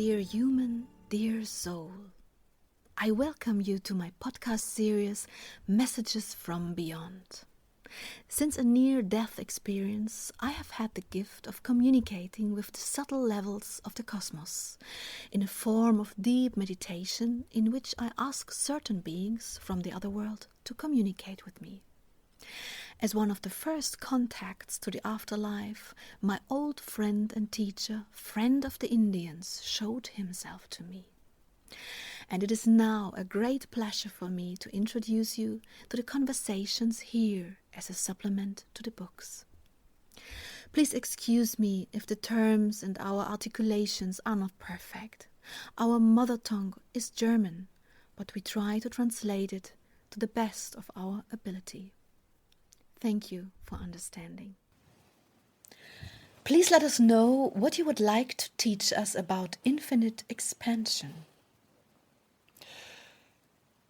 dear human, dear soul. I welcome you to my podcast series, Messages from Beyond. Since a near-death experience, I have had the gift of communicating with the subtle levels of the cosmos in a form of deep meditation in which I ask certain beings from the other world to communicate with me. As one of the first contacts to the afterlife, my old friend and teacher, friend of the Indians, showed himself to me. And it is now a great pleasure for me to introduce you to the conversations here as a supplement to the books. Please excuse me if the terms and our articulations are not perfect. Our mother tongue is German, but we try to translate it to the best of our ability. Thank you for understanding. Please let us know what you would like to teach us about infinite expansion.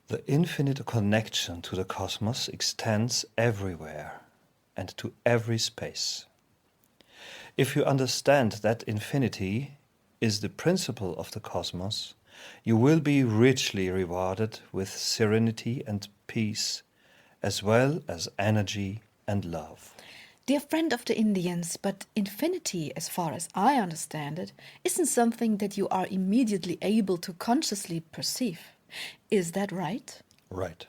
The infinite connection to the cosmos extends everywhere and to every space. If you understand that infinity is the principle of the cosmos, you will be richly rewarded with serenity and peace, as well as energy and love. Dear friend of the Indians, but infinity, as far as I understand it, isn't something that you are immediately able to consciously perceive. Is that right? Right.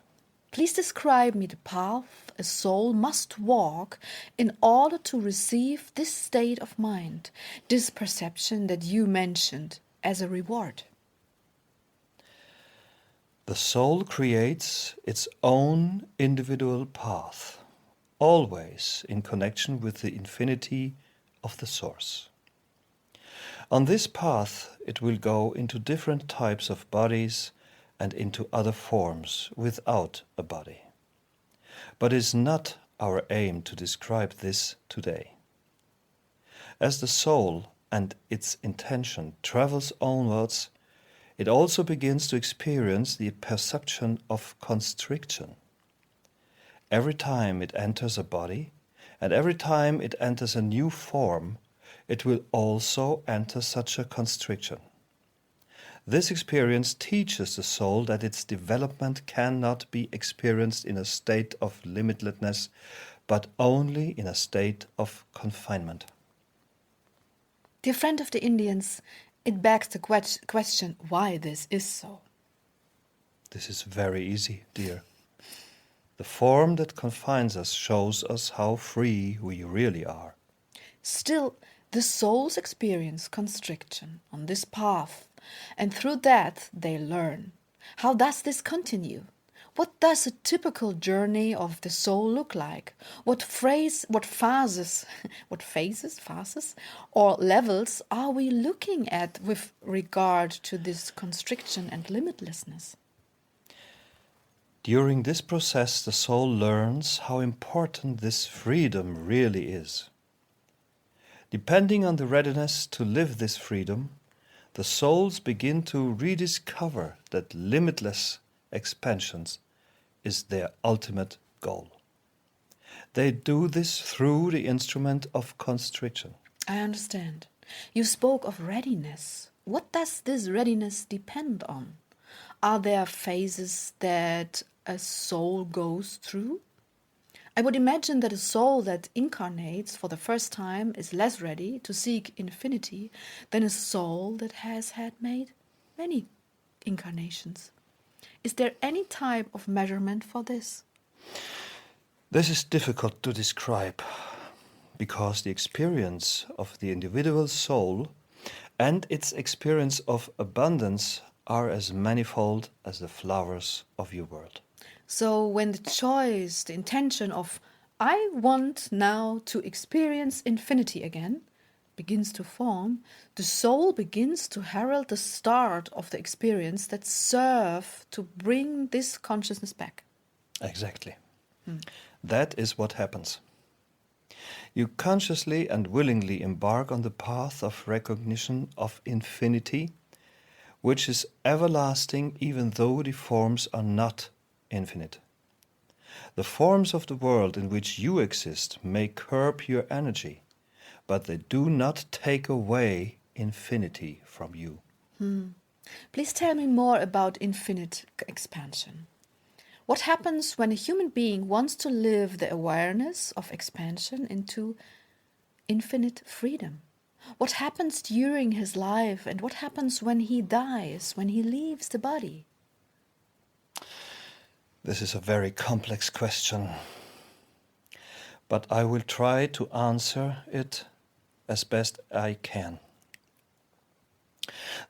Please describe me the path a soul must walk in order to receive this state of mind, this perception that you mentioned as a reward. The soul creates its own individual path, always in connection with the infinity of the source. On this path, it will go into different types of bodies and into other forms without a body. But it is not our aim to describe this today. As the soul and its intention travels onwards, it also begins to experience the perception of constriction. Every time it enters a body, and every time it enters a new form, it will also enter such a constriction. This experience teaches the soul that its development cannot be experienced in a state of limitlessness, but only in a state of confinement. Dear friend of the Indians, it begs the question why this is so. This is very easy, dear. The form that confines us shows us how free we really are. Still, the souls experience constriction on this path, and through that they learn. How does this continue? What does a typical journey of the soul look like? What phases, or levels are we looking at with regard to this constriction and limitlessness? During this process, the soul learns how important this freedom really is. Depending on the readiness to live this freedom, the souls begin to rediscover that limitless expansions is their ultimate goal. They do this through the instrument of constriction. I understand. You spoke of readiness. What does this readiness depend on? Are there phases that a soul goes through? I would imagine that a soul that incarnates for the first time is less ready to seek infinity than a soul that has had made many incarnations. Is there any type of measurement for this? This is difficult to describe because the experience of the individual soul and its experience of abundance are as manifold as the flowers of your world. So when the choice, the intention of I want now to experience infinity again begins to form, the soul begins to herald the start of the experience that serve to bring this consciousness back. Exactly. That is what happens. You consciously and willingly embark on the path of recognition of infinity, which is everlasting even though the forms are not infinite. The forms of the world in which you exist may curb your energy, but they do not take away infinity from you. Please tell me more about infinite expansion. What happens when a human being wants to live the awareness of expansion into infinite freedom? What happens during his life, and what happens when he dies, when he leaves the body? This is a very complex question, but I will try to answer it as best I can.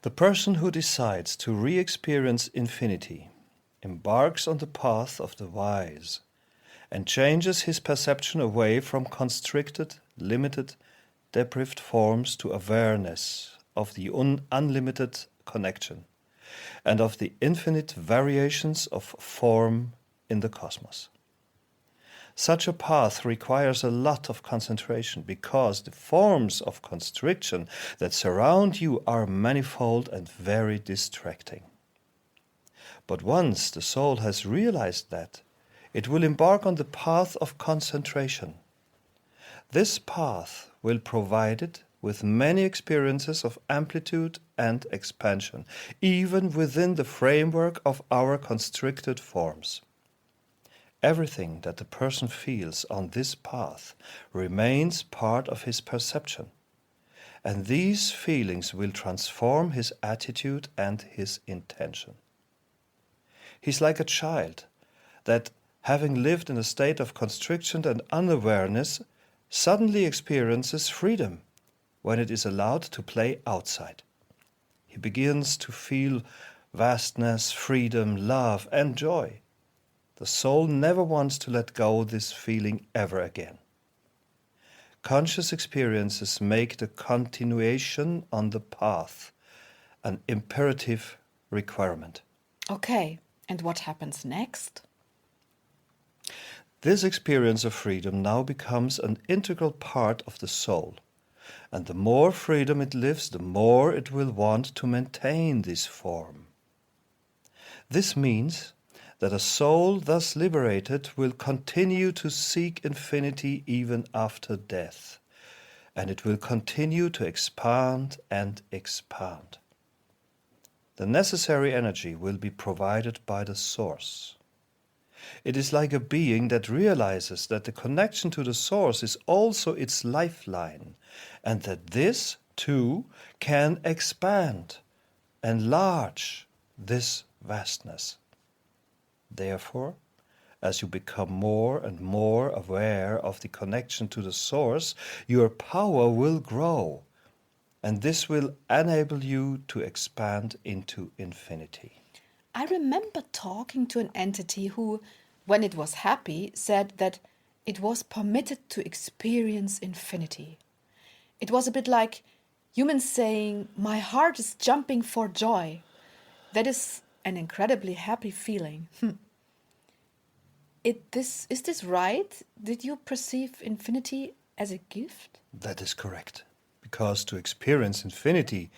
The person who decides to re-experience infinity embarks on the path of the wise and changes his perception away from constricted, limited, deprived forms to awareness of the unlimited connection and of the infinite variations of form in the cosmos. Such a path requires a lot of concentration because the forms of constriction that surround you are manifold and very distracting. But once the soul has realized that, it will embark on the path of concentration. This path will provide it with many experiences of amplitude and expansion, even within the framework of our constricted forms. Everything that the person feels on this path remains part of his perception, and these feelings will transform his attitude and his intention. He's like a child that, having lived in a state of constriction and unawareness, suddenly experiences freedom when it is allowed to play outside. He begins to feel vastness, freedom, love, and joy. The soul never wants to let go this feeling ever again. Conscious experiences make the continuation on the path an imperative requirement. Okay, and what happens next? This experience of freedom now becomes an integral part of the soul, and the more freedom it lives, the more it will want to maintain this form. This means that a soul thus liberated will continue to seek infinity even after death, and it will continue to expand and expand. The necessary energy will be provided by the source. It is like a being that realizes that the connection to the source is also its lifeline, and that this, too, can expand, enlarge this vastness. Therefore, as you become more and more aware of the connection to the source, your power will grow, and this will enable you to expand into infinity. I remember talking to an entity who, when it was happy, said that it was permitted to experience infinity. It was a bit like humans saying, "My heart is jumping for joy." That is an incredibly happy feeling. Is this right? Did you perceive infinity as a gift? That is correct, because to experience infinity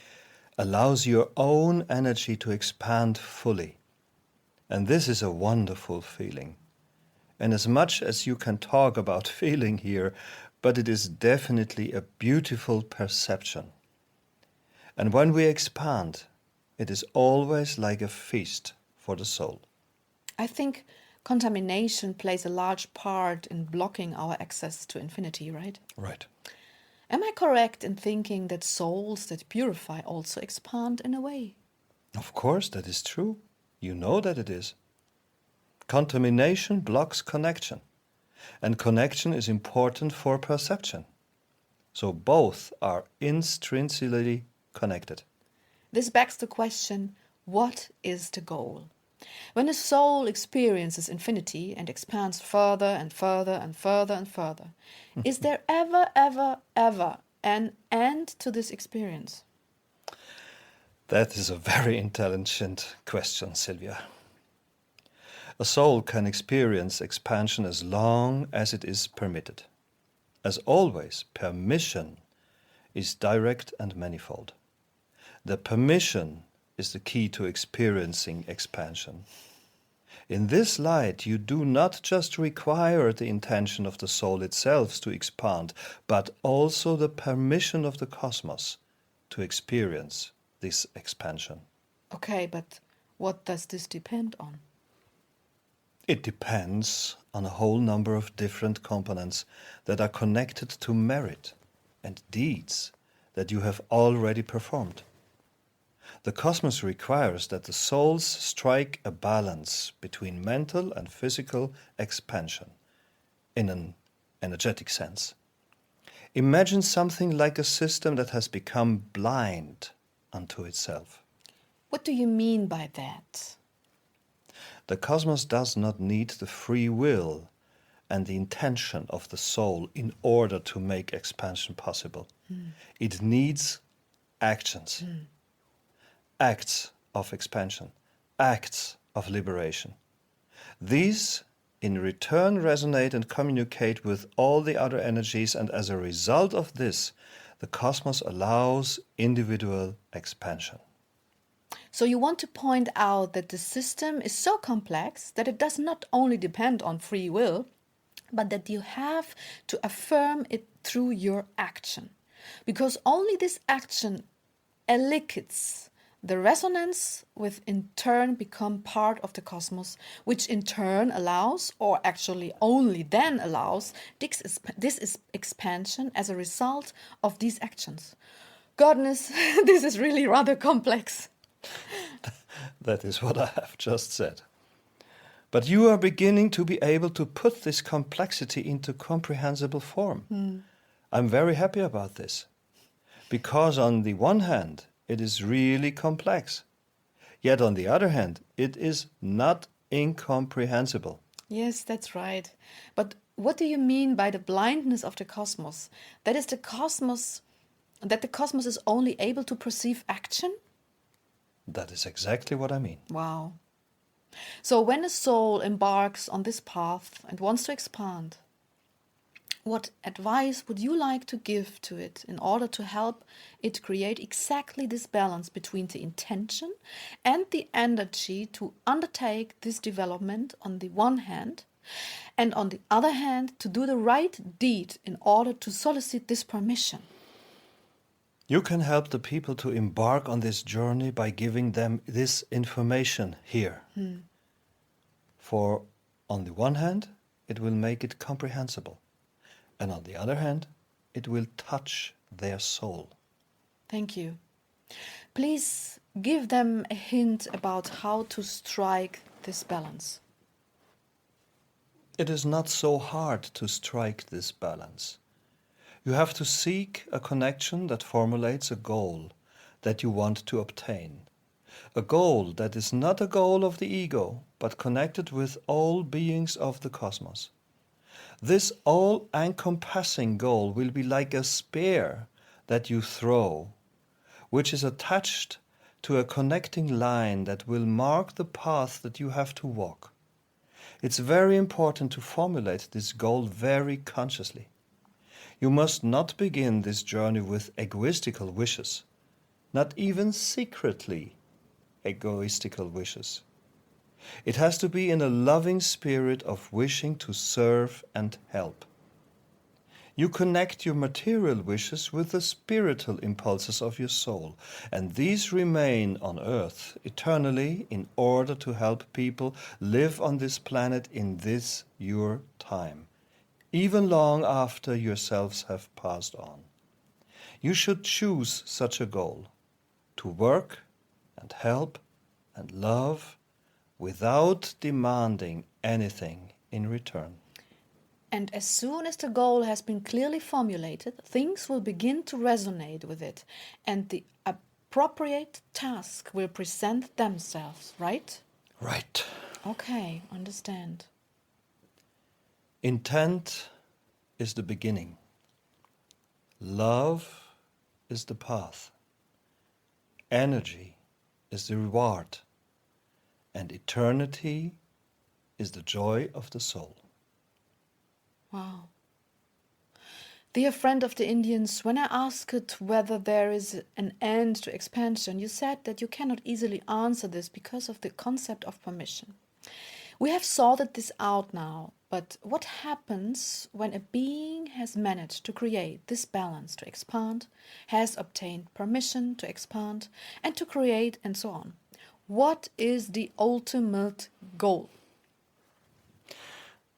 allows your own energy to expand fully. And this is a wonderful feeling. And as much as you can talk about feeling here, but it is definitely a beautiful perception. And when we expand, it is always like a feast for the soul. I think contamination plays a large part in blocking our access to infinity, right? Right. Am I correct in thinking that souls that purify also expand in a way? Of course, that is true. You know that it is. Contamination blocks connection, and connection is important for perception. So both are intrinsically connected. This begs the question, what is the goal? When a soul experiences infinity and expands further and further and further and further, is there ever an end to this experience? That is a very intelligent question, Sylvia. A soul can experience expansion as long as it is permitted. As always, permission is direct and manifold. The permission is the key to experiencing expansion. In this light, you do not just require the intention of the soul itself to expand, but also the permission of the cosmos to experience this expansion. Okay, but what does this depend on? It depends on a whole number of different components that are connected to merit and deeds that you have already performed. The cosmos requires that the souls strike a balance between mental and physical expansion in an energetic sense. Imagine something like a system that has become blind unto itself. What do you mean by that? The cosmos does not need the free will and the intention of the soul in order to make expansion possible. It needs actions, acts of expansion, acts of liberation. These in return resonate and communicate with all the other energies, and as a result of this, the cosmos allows individual expansion. So you want to point out that the system is so complex that it does not only depend on free will, but that you have to affirm it through your action. Because only this action elicits the resonance, which in turn become part of the cosmos, which in turn allows, or actually only then allows, this expansion as a result of these actions. Goodness, this is really rather complex. That is what I have just said. But you are beginning to be able to put this complexity into comprehensible form. I'm very happy about this. Because on the one hand, it is really complex. Yet on the other hand, it is not incomprehensible. Yes, that's right. But what do you mean by the blindness of the cosmos? That the cosmos is only able to perceive action? That is exactly what I mean. Wow. So when a soul embarks on this path and wants to expand, what advice would you like to give to it in order to help it create exactly this balance between the intention and the energy to undertake this development on the one hand, and on the other hand to do the right deed in order to solicit this permission? You can help the people to embark on this journey by giving them this information here. For on the one hand, it will make it comprehensible. And on the other hand, it will touch their soul. Thank you. Please give them a hint about how to strike this balance. It is not so hard to strike this balance. You have to seek a connection that formulates a goal that you want to obtain. A goal that is not a goal of the ego, but connected with all beings of the cosmos. This all-encompassing goal will be like a spear that you throw, which is attached to a connecting line that will mark the path that you have to walk. It's very important to formulate this goal very consciously. You must not begin this journey with egoistical wishes, not even secretly egoistical wishes. It has to be in a loving spirit of wishing to serve and help. You connect your material wishes with the spiritual impulses of your soul, and these remain on earth eternally in order to help people live on this planet in this your time, even long after yourselves have passed on. You should choose such a goal, to work and help and love without demanding anything in return. And as soon as the goal has been clearly formulated, things will begin to resonate with it, and the appropriate task will present themselves, right? Right. Okay, understand. Intent is the beginning. Love is the path. Energy is the reward. And eternity is the joy of the soul. Wow. Dear friend of the Indians, when I asked whether there is an end to expansion, you said that you cannot easily answer this because of the concept of permission. We have sorted this out now, but what happens when a being has managed to create this balance to expand, has obtained permission to expand and to create and so on? What is the ultimate goal?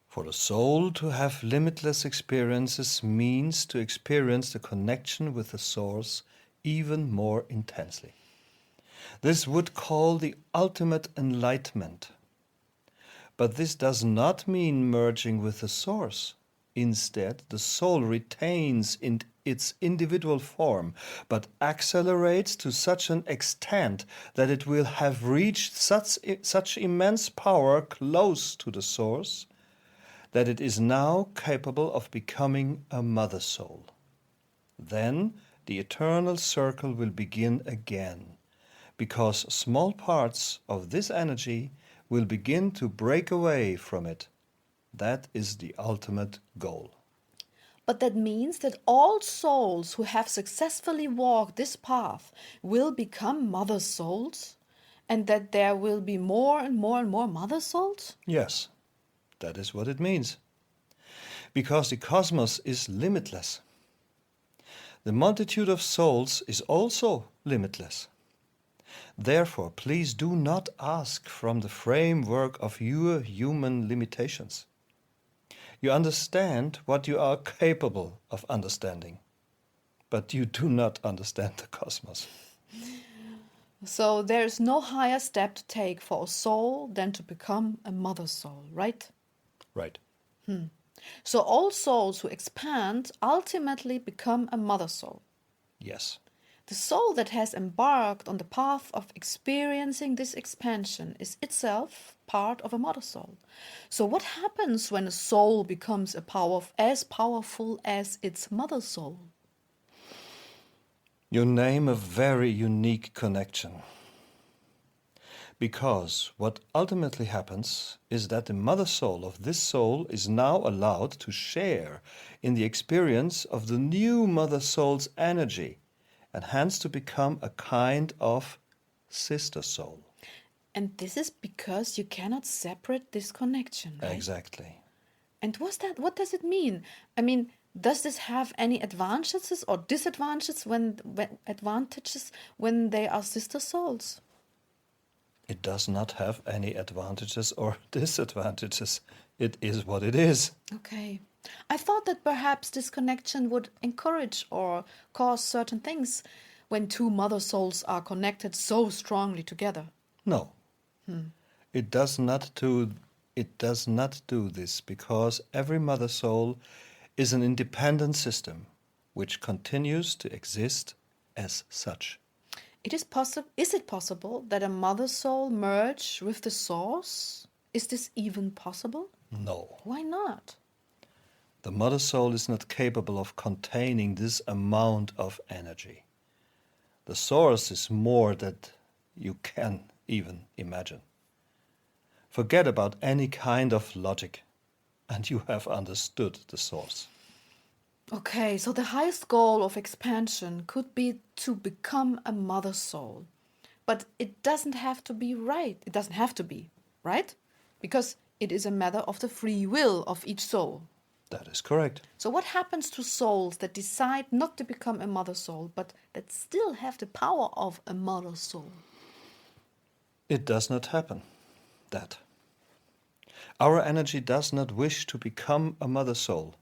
For the soul to have limitless experiences means to experience the connection with the source even more intensely. This would call the ultimate enlightenment. But this does not mean merging with the source. Instead, the soul retains its individual form, but accelerates to such an extent that it will have reached such immense power close to the source that it is now capable of becoming a mother soul. Then the eternal circle will begin again, because small parts of this energy will begin to break away from it. That is the ultimate goal. But that means that all souls who have successfully walked this path will become mother souls, and that there will be more and more and more mother souls? Yes, that is what it means. Because the cosmos is limitless. The multitude of souls is also limitless. Therefore, please do not ask from the framework of your human limitations. You understand what you are capable of understanding, but you do not understand the cosmos. So there is no higher step to take for a soul than to become a mother soul, right? Right. So all souls who expand ultimately become a mother soul. Yes. The soul that has embarked on the path of experiencing this expansion is itself part of a mother soul. So what happens when a soul becomes as powerful as its mother soul? You name a very unique connection. Because what ultimately happens is that the mother soul of this soul is now allowed to share in the experience of the new mother soul's energy, and hence to become a kind of sister soul. And this is because you cannot separate this connection, right? Exactly. And what does it mean? I mean, does this have any advantages or disadvantages when they are sister souls? It does not have any advantages or disadvantages. It is what it is. Okay. I thought that perhaps this connection would encourage or cause certain things when two mother souls are connected so strongly together. No. It does not do this because every mother soul is an independent system which continues to exist as such. Is it possible that a mother soul merge with the source? Is this even possible? No. Why not? The mother soul is not capable of containing this amount of energy. The source is more than you can even imagine. Forget about any kind of logic, and you have understood the source. Okay, so the highest goal of expansion could be to become a mother soul. But it doesn't have to be right. It doesn't have to be, right? Because it is a matter of the free will of each soul. That is correct. So what happens to souls that decide not to become a mother soul, but that still have the power of a mother soul? It does not happen. That. Our energy does not wish to become a mother soul.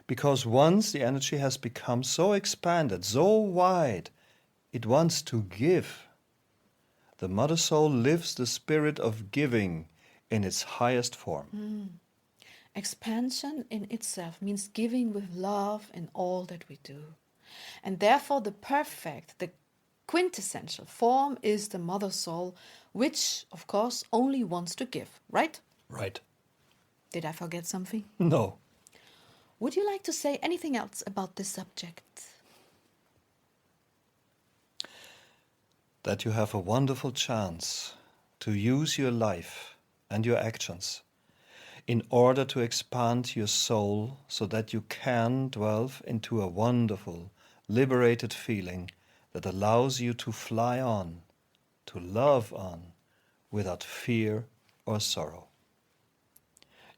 Because once the energy has become so expanded, so wide, it wants to give. The mother soul lives the spirit of giving in its highest form. Expansion in itself means giving with love in all that we do. And therefore the quintessential form is the mother soul, which, of course, only wants to give, right? Right. Did I forget something? No. Would you like to say anything else about this subject? That you have a wonderful chance to use your life and your actions in order to expand your soul so that you can delve into a wonderful, liberated feeling that allows you to fly on, to love on, without fear or sorrow.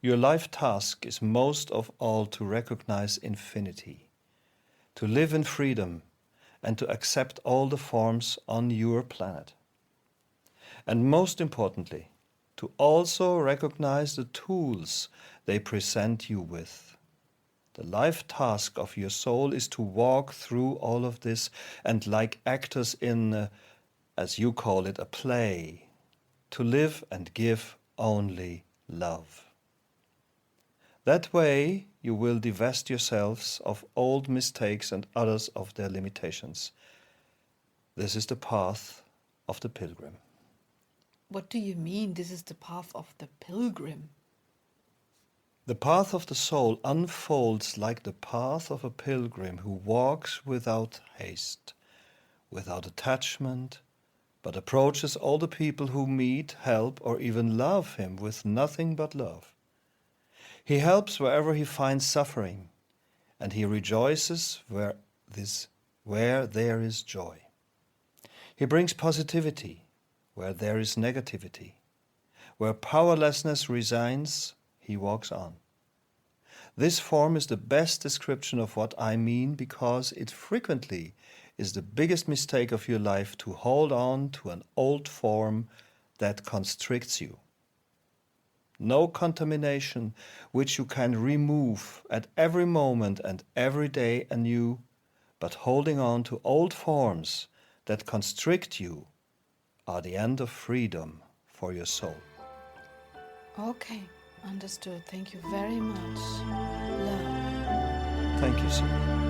Your life task is most of all to recognize infinity, to live in freedom, and to accept all the forms on your planet. And most importantly, to also recognize the tools they present you with. The life task of your soul is to walk through all of this and, like actors in, as you call it, a play, to live and give only love. That way you will divest yourselves of old mistakes and others of their limitations. This is the path of the pilgrim. What do you mean this is the path of the pilgrim? The path of the soul unfolds like the path of a pilgrim who walks without haste, without attachment, but approaches all the people who meet, help, or even love him with nothing but love. He helps wherever he finds suffering, and he rejoices where there is joy. He brings positivity where there is negativity. Where powerlessness resigns, he walks on. This form is the best description of what I mean because it frequently is the biggest mistake of your life to hold on to an old form that constricts you. No contamination which you can remove at every moment and every day anew, but holding on to old forms that constrict you are the end of freedom for your soul. Okay, understood. Thank you very much. Love. Thank you, Sylvia.